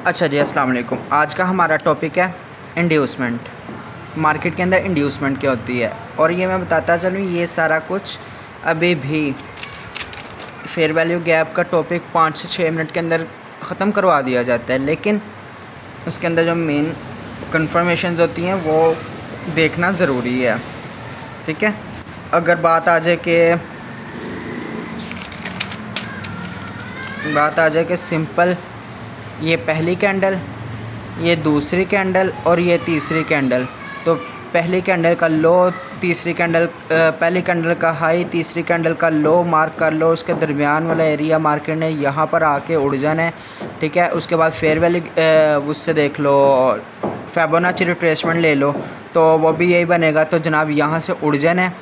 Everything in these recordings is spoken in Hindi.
अच्छा जी, अस्सलाम वालेकुम। आज का हमारा टॉपिक है इंड्यूसमेंट। मार्केट के अंदर इंड्यूसमेंट क्या होती है, और ये मैं बताता चलूँ, ये सारा कुछ अभी भी फेयर वैल्यू गैप का टॉपिक 5 से 6 मिनट के अंदर ख़त्म करवा दिया जाता है, लेकिन उसके अंदर जो मेन कन्फर्मेशंस होती हैं वो देखना ज़रूरी है। ठीक है, अगर बात आ जाए कि सिंपल, ये पहली कैंडल, ये दूसरी कैंडल और ये तीसरी कैंडल, तो पहली कैंडल का लो, तीसरी कैंडल पहली कैंडल का हाई, तीसरी कैंडल का लो मार्क कर लो। उसके दरमियान वाला एरिया मार्केट ने यहाँ पर आके उड़ जाना है। ठीक है, उसके बाद फेयर वैल्यू उससे देख लो, फिबोनाची रिट्रेसमेंट ले लो, तो वो भी यही बनेगा। तो जनाब यहाँ से उड़ जाना है।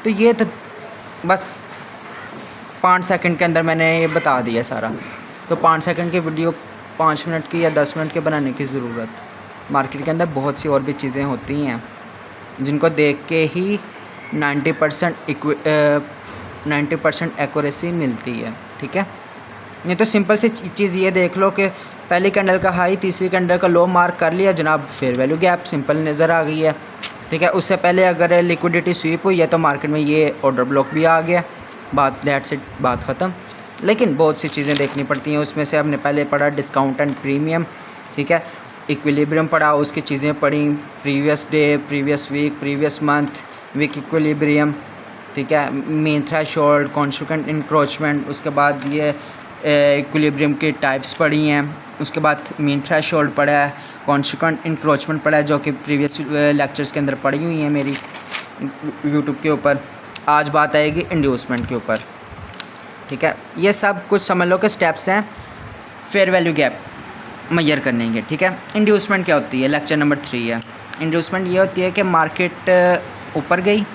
तो ये तो बस 5 सेकंड के अंदर मैंने ये बता दिया सारा। तो 5 सेकंड की वीडियो 5 मिनट की या 10 मिनट के बनाने की ज़रूरत। मार्केट के अंदर बहुत सी और भी चीज़ें होती हैं जिनको देख के ही 90% एक्यूरेसी मिलती है। ठीक है, नहीं तो सिंपल सी चीज़ ये देख लो कि पहली कैंडल का हाई, तीसरी कैंडल का लो मार्क कर लिया, जनाब फेयर वैल्यू गैप सिंपल नज़र आ गई है। ठीक है, उससे पहले अगर लिक्विडिटी स्वीप हुई है तो मार्केट में ये ऑर्डर ब्लॉक भी आ गया, बात दैट्स इट, बात ख़त्म। लेकिन बहुत सी चीज़ें देखनी पड़ती हैं। उसमें से हमने पहले पढ़ा डिस्काउंट एंड प्रीमियम। ठीक है, इक्विलिब्रियम पढ़ा, उसकी चीज़ें पढ़ी, previous day, previous week, previous month, weak equilibrium. ठीक है, मेन थ्रेशोल्ड, कॉन्स्टिट्यूएंट इंक्रोचमेंट, उसके बाद ये इक्विलिब्रियम की टाइप्स पढ़ी हैं। उसके बाद मेन थ्रेशोल्ड पढ़ा है, कॉन्स्टिट्यूएंट इंक्रोचमेंट पढ़ा है, जो कि प्रीवियस लेक्चर्स के अंदर पढ़ी हुई हैं मेरी यूट्यूब के ऊपर। आज बात आएगी इंड्यूसमेंट के ऊपर। ठीक है, ये सब कुछ समझ लो कि स्टेप्स हैं फेयर वैल्यू गैप मेजर करने के। ठीक है, इंड्यूसमेंट क्या होती है, लेक्चर नंबर 3 है। इंड्यूसमेंट ये होती है कि मार्केट ऊपर गई,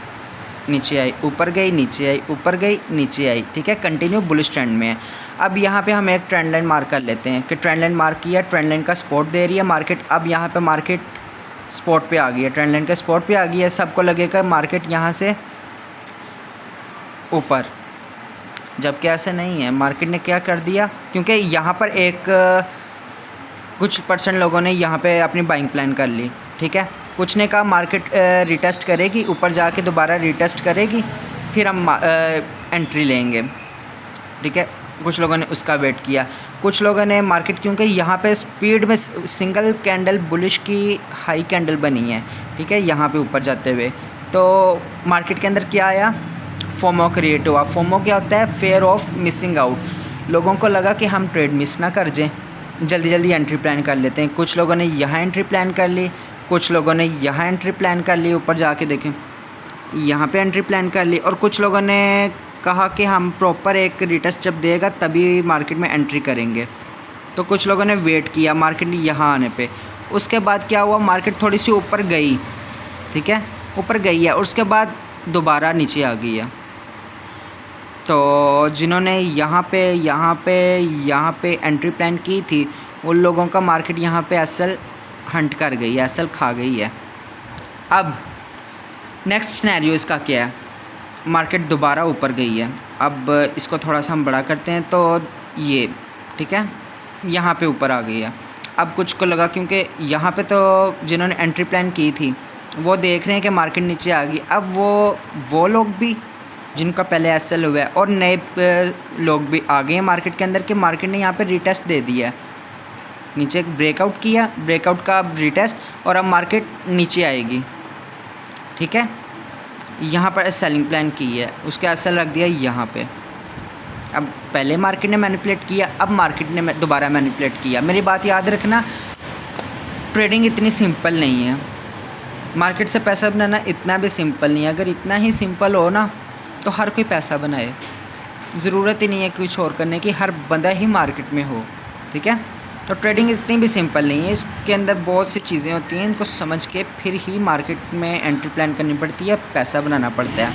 नीचे आई, ऊपर गई, नीचे आई, ऊपर गई, नीचे आई। ठीक है, कंटिन्यू बुलिश ट्रेंड में है। अब यहाँ पे हम एक ट्रेंड लाइन मार्क कर लेते हैं कि ट्रेंड लाइन मार्क किया, ट्रेंड लाइन का सपोर्ट दे रही है मार्केट। अब यहाँ पे मार्केट सपोर्ट पे आ गई है, ट्रेंड लाइन के सपोर्ट पे आ गई है। सबको लगेगा मार्केट यहाँ से ऊपर, जबकि ऐसे नहीं है। मार्केट ने क्या कर दिया, क्योंकि यहाँ पर कुछ परसेंट लोगों ने यहाँ पे अपनी बाइंग प्लान कर ली। ठीक है, कुछ ने कहा मार्केट रिटेस्ट करेगी, ऊपर जाके दोबारा रिटेस्ट करेगी, फिर हम एंट्री लेंगे। ठीक है, कुछ लोगों ने उसका वेट किया। कुछ लोगों ने मार्केट, क्योंकि यहाँ पे स्पीड में सिंगल कैंडल बुलिश की हाई कैंडल बनी है। ठीक है, यहाँ पे ऊपर जाते हुए, तो मार्केट के अंदर क्या आया, फोमो क्रिएट हुआ। फोमो क्या होता है, फेयर ऑफ मिसिंग आउट। लोगों को लगा कि हम ट्रेड मिस ना कर जाएं, जल्दी जल्दी एंट्री प्लान कर लेते हैं। कुछ लोगों ने यहाँ एंट्री प्लान कर ली, कुछ लोगों ने यहाँ एंट्री प्लान कर ली, ऊपर जाके देखें यहाँ पे एंट्री प्लान कर ली, और कुछ लोगों ने कहा कि हम प्रॉपर एक रिटेस्ट जब देगा तभी मार्केट में एंट्री करेंगे। तो कुछ लोगों ने वेट किया मार्केट यहाँ आने पे। उसके बाद क्या हुआ, मार्केट थोड़ी सी ऊपर गई। ठीक है, ऊपर गई है, और उसके बाद दोबारा नीचे आ गई है। तो जिन्होंने यहाँ पे एंट्री प्लान की थी, उन लोगों का मार्केट यहाँ पे एसएल हंट कर गई है, एसएल खा गई है। अब नेक्स्ट सिनेरियो इसका क्या है, मार्केट दोबारा ऊपर गई है। अब इसको थोड़ा सा हम बड़ा करते हैं, तो ये ठीक है, यहाँ पे ऊपर आ गई है। अब कुछ को लगा, क्योंकि यहाँ पे तो जिन्होंने एंट्री प्लान की थी वो देख रहे हैं कि मार्केट नीचे आ गई। अब वो लोग भी जिनका पहले एसएल हुआ है, और नए लोग भी आ गए हैं मार्केट के अंदर कि मार्केट ने यहाँ पे रिटेस्ट दे दिया है, नीचे एक ब्रेकआउट किया, ब्रेकआउट का रिटेस्ट, और अब मार्केट नीचे आएगी। ठीक है, यहाँ पर सेलिंग प्लान की है, उसके एसएल रख दिया यहाँ पे। अब पहले मार्केट ने मैनिपुलेट किया, अब मार्केट ने दोबारा मैनिपुलेट किया। मेरी बात याद रखना, ट्रेडिंग इतनी सिंपल नहीं है, मार्केट से पैसा बनाना इतना भी सिंपल नहीं है। अगर इतना ही सिंपल हो ना तो हर कोई पैसा बनाए, ज़रूरत ही नहीं है कुछ और करने की, हर बंदा ही मार्केट में हो। ठीक है, तो ट्रेडिंग इतनी भी सिंपल नहीं है, इसके अंदर बहुत सी चीज़ें होती हैं, इनको समझ के फिर ही मार्केट में एंट्री प्लान करनी पड़ती है, पैसा बनाना पड़ता है।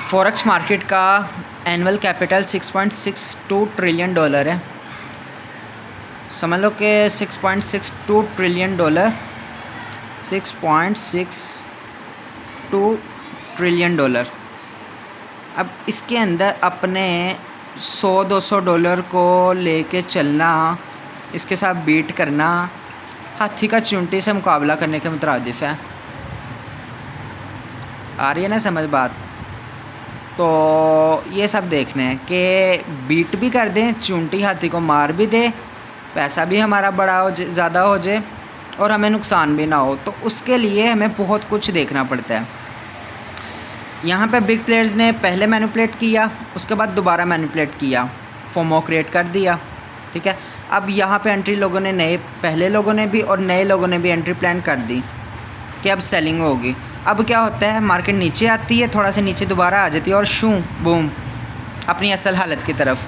फॉरेक्स मार्केट का एनुअल कैपिटल $6.62 ट्रिलियन है। समझ लो कि $6.62 ट्रिलियन, $6.62 ट्रिलियन। अब इसके अंदर अपने $100-200 को लेके चलना, इसके साथ बीट करना हाथी का चूंटी से मुकाबला करने के मुतरादिफ है। आ रही है ना समझ बात? तो ये सब देखना है कि बीट भी कर दें, चूंटी हाथी को मार भी दे, पैसा भी हमारा बड़ा हो ज़्यादा हो जाए और हमें नुकसान भी ना हो। तो उसके लिए हमें बहुत कुछ देखना पड़ता है। यहाँ पे बिग प्लेयर्स ने पहले मैनिपुलेट किया, उसके बाद दोबारा मैनिपुलेट किया, फोमो क्रिएट कर दिया, ठीक है। अब यहाँ पे एंट्री लोगों ने पहले लोगों ने भी और नए लोगों ने भी एंट्री प्लान कर दी कि अब सेलिंग होगी। अब क्या होता है, मार्केट नीचे आती है, थोड़ा सा नीचे दोबारा आ जाती है और शू बूम अपनी असल हालत की तरफ,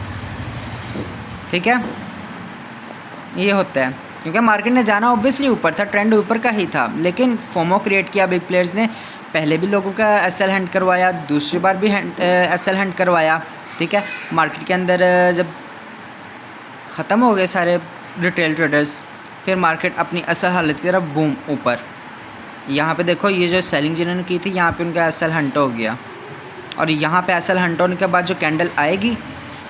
ठीक है। ये होता है क्योंकि मार्केट ने जाना ऑब्वियसली ऊपर था, ट्रेंड ऊपर का ही था, लेकिन फोमो क्रिएट किया बिग प्लेयर्स ने। पहले भी लोगों का एसएल हंट करवाया, दूसरी बार भी एसएल हंट करवाया, ठीक है। मार्केट के अंदर जब ख़त्म हो गए सारे रिटेल ट्रेडर्स, फिर मार्केट अपनी असल हालत की तरफ बूम ऊपर। यहाँ पे देखो ये जो सेलिंग जिन्होंने की थी, यहाँ पे उनका एसएल हंट हो गया और यहाँ पे एसएल हंट होने के बाद जो कैंडल आएगी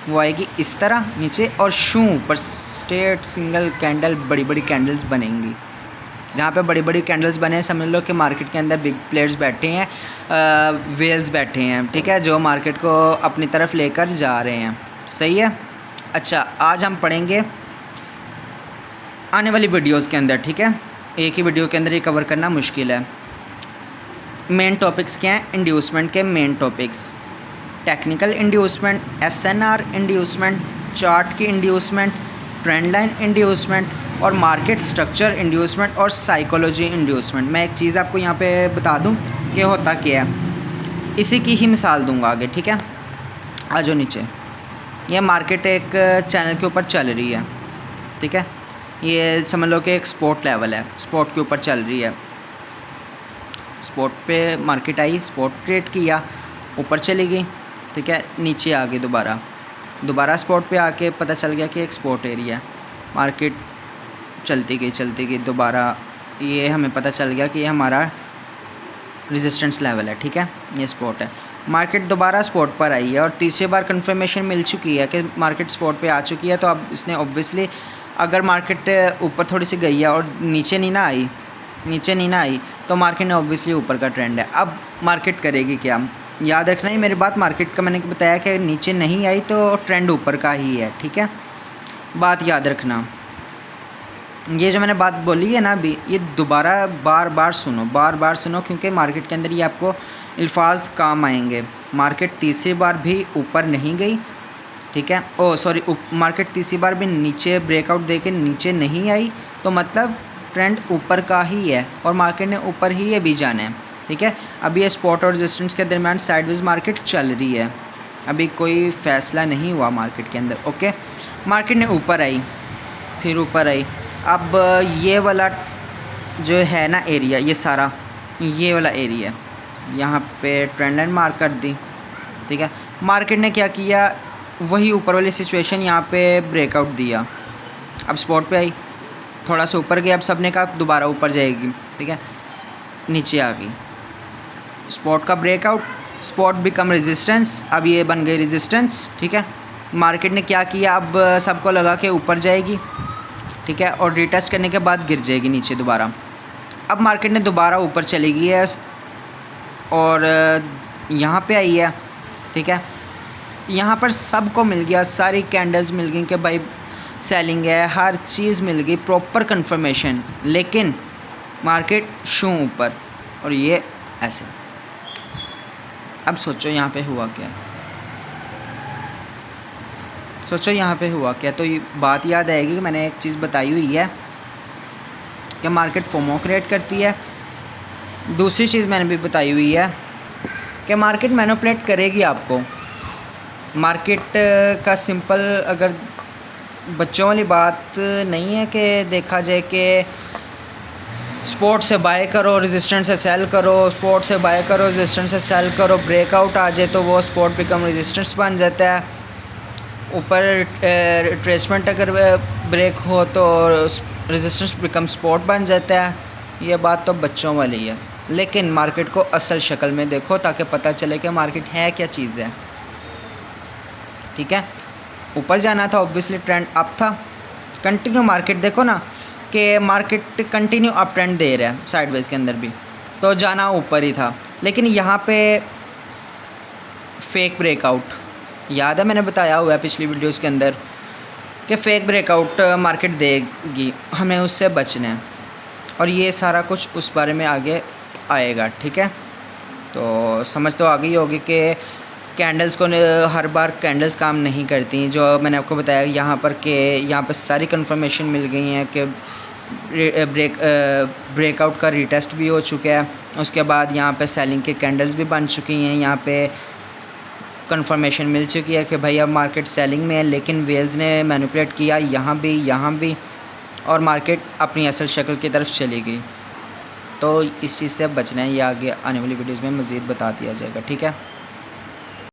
वो आएगी इस तरह नीचे और शू ऊपर स्ट्रेट सिंगल कैंडल, बड़ी बड़ी कैंडल्स बनेंगी। जहाँ पे बड़ी बड़ी कैंडल्स बने, समझ लो कि मार्केट के अंदर बिग प्लेयर्स बैठे हैं, वेल्स बैठे हैं, ठीक है, जो मार्केट को अपनी तरफ लेकर जा रहे हैं। सही है। अच्छा, आज हम पढ़ेंगे आने वाली वीडियोस के अंदर, ठीक है। एक ही वीडियो के अंदर ये कवर करना मुश्किल है। मेन टॉपिक्स क्या हैं? इंड्यूसमेंट के main topics, technical inducement, SNR inducement, chart की इंड्यूसमेंट, ट्रेंड लाइन इंड्यूसमेंट और मार्केट स्ट्रक्चर इंड्यूसमेंट और साइकोलॉजी इंड्यूसमेंट। मैं एक चीज़ आपको यहाँ पे बता दूँ कि होता क्या है, इसी की ही मिसाल दूँगा आगे, ठीक है। आ जाओ नीचे। ये मार्केट एक चैनल के ऊपर चल रही है, ठीक है। ये समझ लो कि एक स्पोर्ट लेवल है, स्पोर्ट के ऊपर चल रही है। स्पोर्ट पे मार्केट आई, स्पोर्ट क्रिएट किया, ऊपर चली गई, ठीक है, नीचे आ गई दोबारा स्पोर्ट पे आके पता चल गया कि एक स्पोर्ट एरिया है। मार्केट चलती गई दोबारा, ये हमें पता चल गया कि ये हमारा रेजिस्टेंस लेवल है, ठीक है, ये स्पोर्ट है। मार्केट दोबारा स्पोर्ट पर आई है और तीसरी बार कंफर्मेशन मिल चुकी है कि मार्केट स्पोर्ट पे आ चुकी है। तो अब इसने ऑब्वियसली, अगर मार्केट ऊपर थोड़ी सी गई है और नीचे नहीं ना आई तो मार्केट ने ऑब्वियसली ऊपर का ट्रेंड है। अब मार्केट करेगी क्या? याद रखना ही मेरी बात, मार्केट का मैंने बताया कि नीचे नहीं आई तो ट्रेंड ऊपर का ही है, ठीक है। बात याद रखना, ये जो मैंने बात बोली है ना अभी, ये दोबारा बार बार सुनो क्योंकि मार्केट के अंदर ये आपको अल्फाज काम आएंगे। मार्केट तीसरी बार भी ऊपर नहीं गई, ठीक है, मार्केट तीसरी बार भी नीचे ब्रेकआउट देके नीचे नहीं आई तो मतलब ट्रेंड ऊपर का ही है और मार्केट ने ऊपर ही अभी जाना है, ठीक है। अभी ये स्पॉट और रेजिस्टेंस के दरमियान साइडवेज मार्केट चल रही है, अभी कोई फैसला नहीं हुआ मार्केट के अंदर, ओके। मार्केट ने ऊपर आई, फिर ऊपर आई। अब ये वाला जो है ना एरिया, ये सारा ये वाला एरिया, यहाँ पे ट्रेंड लाइन मार्क कर दी, ठीक है। मार्केट ने क्या किया, वही ऊपर वाली सिचुएशन यहाँ पे ब्रेकआउट दिया। अब स्पॉट पे आई, थोड़ा सा ऊपर गया, अब सबने कहा दोबारा ऊपर जाएगी, ठीक है, नीचे आ गई। स्पॉट का ब्रेकआउट, स्पॉट बिकम रेजिस्टेंस, अब ये बन गई रेजिस्टेंस, ठीक है। मार्केट ने क्या किया, अब सबको लगा कि ऊपर जाएगी, ठीक है, और रिटेस्ट करने के बाद गिर जाएगी नीचे दोबारा। अब मार्केट ने दोबारा ऊपर चली गई है और यहाँ पे आई है, ठीक है। यहाँ पर सबको मिल गया, सारी कैंडल्स मिल गई कि भाई सेलिंग है, हर चीज़ मिल गई, प्रॉपर कंफर्मेशन, लेकिन मार्केट शू ऊपर और ये ऐसे। अब सोचो यहाँ पे हुआ क्या, तो ये बात याद आएगी कि मैंने एक चीज़ बताई हुई है कि मार्केट फोमो क्रिएट करती है। दूसरी चीज़ मैंने भी बताई हुई है कि मार्केट मैनिपुलेट करेगी आपको। मार्केट का सिंपल, अगर बच्चों वाली बात नहीं है कि देखा जाए कि स्पॉट से बाय करो, रेजिस्टेंस से सेल करो, स्पॉट से बाय करो, रेजिस्टेंस से सेल करो, ब्रेकआउट आ जाए तो वो स्पॉट बिकम रेजिस्टेंस बन जाता है। ऊपर रिट्रेसमेंट अगर ब्रेक हो तो रेजिस्टेंस बिकम स्पॉट बन जाता है। ये बात तो बच्चों वाली है, लेकिन मार्केट को असल शक्ल में देखो ताकि पता चले कि मार्केट है क्या चीज़ है, ठीक है। ऊपर जाना था, ऑब्वियसली ट्रेंड अप था। कंटिन्यू मार्केट देखो ना कि मार्केट कंटिन्यू अप ट्रेंड दे रहा है साइडवेज के अंदर भी, तो जाना ऊपर ही था। लेकिन यहाँ पे फेक ब्रेकआउट, याद है मैंने बताया हुआ है पिछली वीडियोस के अंदर कि फेक ब्रेकआउट मार्केट देगी, हमें उससे बचना है। और ये सारा कुछ उस बारे में आगे आएगा, ठीक है। तो समझ तो आ गई होगी कि कैंडल्स को हर बार कैंडल्स काम नहीं करती, जो मैंने आपको बताया यहाँ पर कि यहाँ पर सारी कंफर्मेशन मिल गई हैं कि ब्रेकआउट का रीटेस्ट भी हो चुका है। उसके बाद यहाँ पे सेलिंग के कैंडल्स भी बन चुकी हैं, यहाँ पे कंफर्मेशन मिल चुकी है कि भाई अब मार्केट सेलिंग में है। लेकिन वेल्स ने मैनिपुलेट किया यहाँ भी, और मार्केट अपनी असल शक्ल की तरफ चली गई। तो इस चीज़ से बचना है, ये आगे आने वाली वीडियोज़ में मज़ीद बता दिया जाएगा, ठीक है।